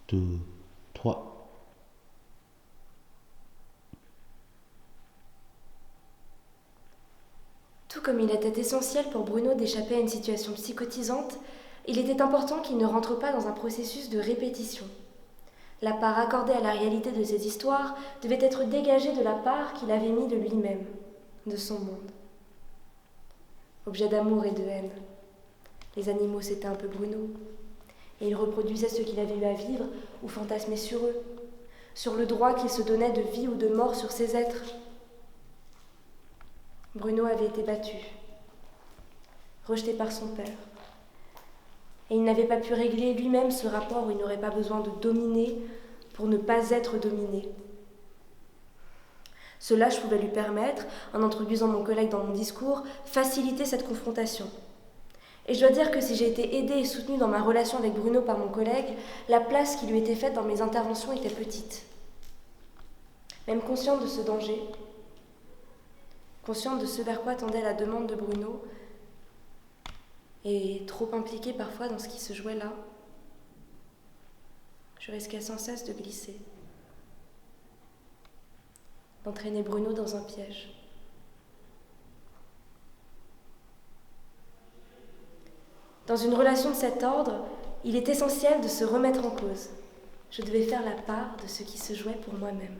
2, 3. Tout comme il était essentiel pour Bruno d'échapper à une situation psychotisante, il était important qu'il ne rentre pas dans un processus de répétition. La part accordée à la réalité de ses histoires devait être dégagée de la part qu'il avait mis de lui-même, de son monde. Objet d'amour et de haine. Les animaux, c'était un peu Bruno. Et il reproduisait ce qu'il avait eu à vivre ou fantasmait sur eux, sur le droit qu'il se donnait de vie ou de mort sur ces êtres. Bruno avait été battu, rejeté par son père. Et il n'avait pas pu régler lui-même ce rapport où il n'aurait pas besoin de dominer pour ne pas être dominé. Ce lâche pouvait lui permettre, en introduisant mon collègue dans mon discours, faciliter cette confrontation. Et je dois dire que si j'ai été aidée et soutenue dans ma relation avec Bruno par mon collègue, la place qui lui était faite dans mes interventions était petite. Même consciente de ce danger, consciente de ce vers quoi tendait la demande de Bruno, et trop impliquée parfois dans ce qui se jouait là, je risquais sans cesse de glisser, d'entraîner Bruno dans un piège. Dans une relation de cet ordre, il est essentiel de se remettre en cause. Je devais faire la part de ce qui se jouait pour moi-même.